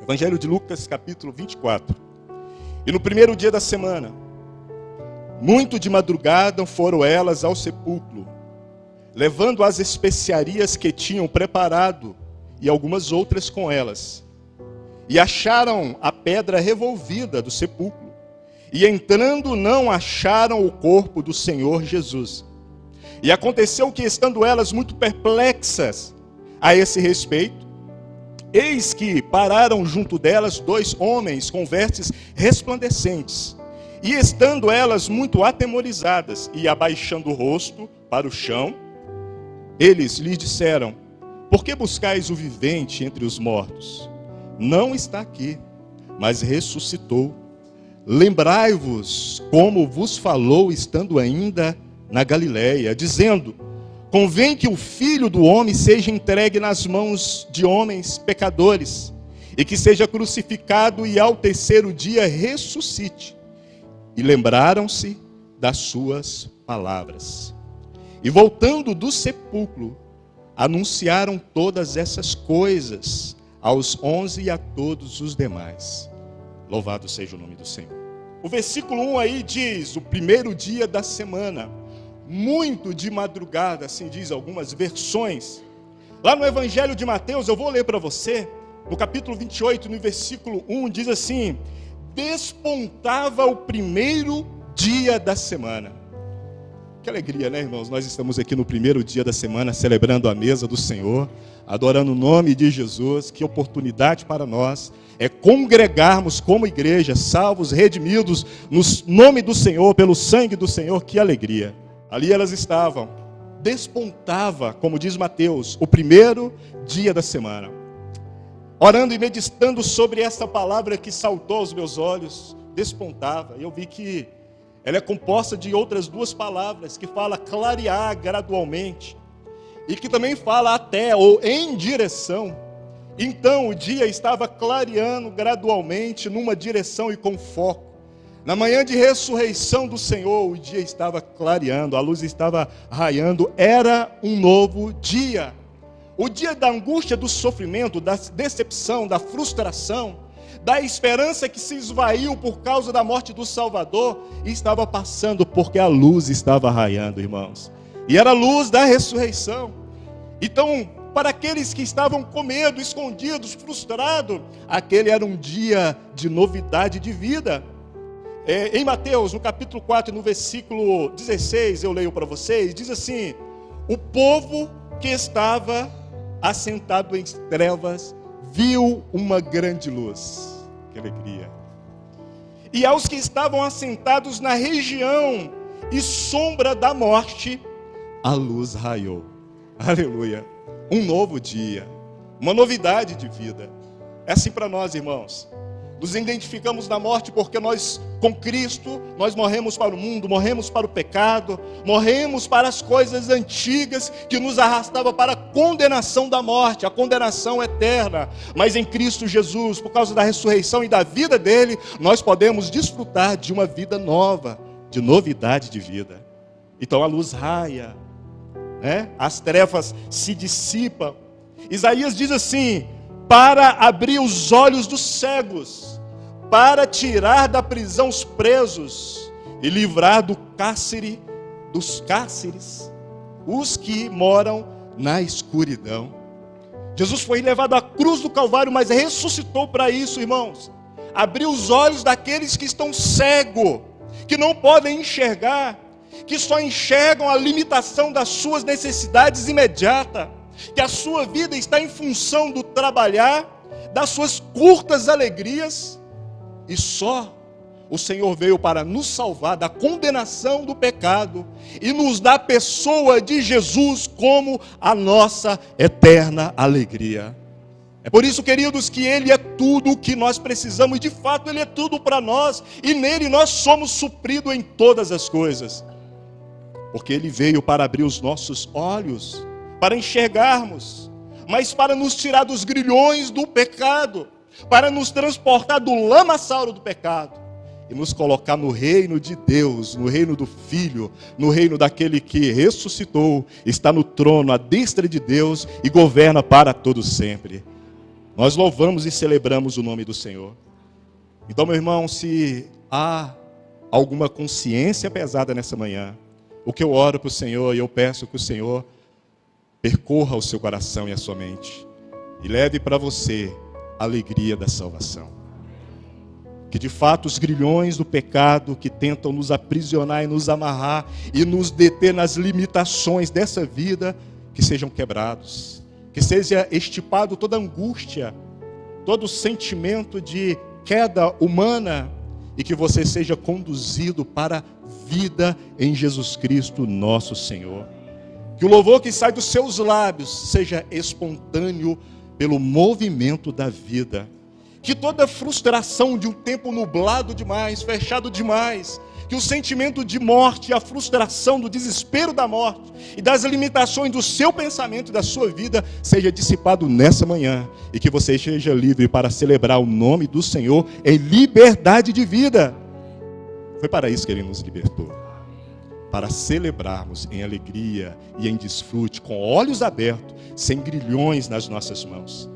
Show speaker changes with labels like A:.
A: Evangelho de Lucas, capítulo 24. E no primeiro dia da semana, muito de madrugada foram elas ao sepulcro, levando as especiarias que tinham preparado e algumas outras com elas. E acharam a pedra revolvida do sepulcro. E entrando não acharam o corpo do Senhor Jesus. E aconteceu que, estando elas muito perplexas a esse respeito, eis que pararam junto delas 2 homens com vestes resplandecentes. E estando elas muito atemorizadas e abaixando o rosto para o chão, eles lhes disseram: por que buscais o vivente entre os mortos? Não está aqui, mas ressuscitou. Lembrai-vos como vos falou estando ainda na Galileia, dizendo: convém que o Filho do Homem seja entregue nas mãos de homens pecadores, e que seja crucificado e ao terceiro dia ressuscite. E lembraram-se das suas palavras. E voltando do sepulcro, anunciaram todas essas coisas aos 11 e a todos os demais. Louvado seja o nome do Senhor. O versículo 1 aí diz: o primeiro dia da semana, muito de madrugada, assim diz algumas versões. Lá no Evangelho de Mateus, eu vou ler para você, no capítulo 28, no versículo 1, diz assim: despontava o primeiro dia da semana. Que alegria, né, irmãos? Nós estamos aqui no primeiro dia da semana, celebrando a mesa do Senhor, adorando o nome de Jesus. Que oportunidade para nós é congregarmos como igreja, salvos, redimidos, no nome do Senhor, pelo sangue do Senhor. Que alegria! Ali elas estavam, despontava, como diz Mateus, o primeiro dia da semana. Orando e meditando sobre essa palavra que saltou aos meus olhos, despontava, eu vi que ela é composta de outras 2 palavras, que fala clarear gradualmente, e que também fala até, ou em direção. Então o dia estava clareando gradualmente, numa direção e com foco. Na manhã de ressurreição do Senhor, o dia estava clareando, a luz estava raiando, era um novo dia. O dia da angústia, do sofrimento, da decepção, da frustração, da esperança que se esvaiu por causa da morte do Salvador, estava passando porque a luz estava raiando, irmãos. E era a luz da ressurreição. Então, para aqueles que estavam com medo, escondidos, frustrados, aquele era um dia de novidade de vida. Em Mateus, no capítulo 4, no versículo 16, eu leio para vocês, diz assim: o povo que estava assentado em trevas viu uma grande luz. Que alegria! E aos que estavam assentados na região e sombra da morte, a luz raiou. Aleluia! Um novo dia, uma novidade de vida. É assim para nós, irmãos. Nos identificamos na morte porque nós, com Cristo, nós morremos para o mundo, morremos para o pecado, morremos para as coisas antigas que nos arrastavam para a condenação da morte, a condenação eterna. Mas em Cristo Jesus, por causa da ressurreição e da vida dele, nós podemos desfrutar de uma vida nova, de novidade de vida. Então a luz raia, né? As trevas se dissipam. Isaías diz assim: para abrir os olhos dos cegos, para tirar da prisão os presos e livrar dos cárceres os que moram na escuridão. Jesus foi levado à cruz do Calvário, mas ressuscitou para isso, irmãos. Abriu os olhos daqueles que estão cegos, que não podem enxergar, que só enxergam a limitação das suas necessidades imediatas, que a sua vida está em função do trabalhar, das suas curtas alegrias, e só o Senhor veio para nos salvar da condenação do pecado e nos dar a pessoa de Jesus como a nossa eterna alegria. É por isso, queridos, que Ele é tudo o que nós precisamos, de fato Ele é tudo para nós, e nele nós somos supridos em todas as coisas, porque Ele veio para abrir os nossos olhos, para enxergarmos, mas para nos tirar dos grilhões do pecado, para nos transportar do lamaçal do pecado e nos colocar no reino de Deus, no reino do Filho, no reino daquele que ressuscitou, está no trono à destra de Deus e governa para todo sempre. Nós louvamos e celebramos o nome do Senhor. Então, meu irmão, se há alguma consciência pesada nessa manhã, o que eu oro para o Senhor e eu peço que o Senhor percorra o seu coração e a sua mente e leve para você a alegria da salvação. Que de fato os grilhões do pecado que tentam nos aprisionar e nos amarrar e nos deter nas limitações dessa vida, que sejam quebrados. Que seja extirpado toda angústia, todo sentimento de queda humana e que você seja conduzido para a vida em Jesus Cristo, nosso Senhor. Que o louvor que sai dos seus lábios seja espontâneo pelo movimento da vida. Que toda frustração de um tempo nublado demais, fechado demais, que o sentimento de morte, a frustração do desespero da morte e das limitações do seu pensamento e da sua vida seja dissipado nessa manhã e que você seja livre para celebrar o nome do Senhor em liberdade de vida. Foi para isso que Ele nos libertou, para celebrarmos em alegria e em desfrute, com olhos abertos, sem grilhões nas nossas mãos.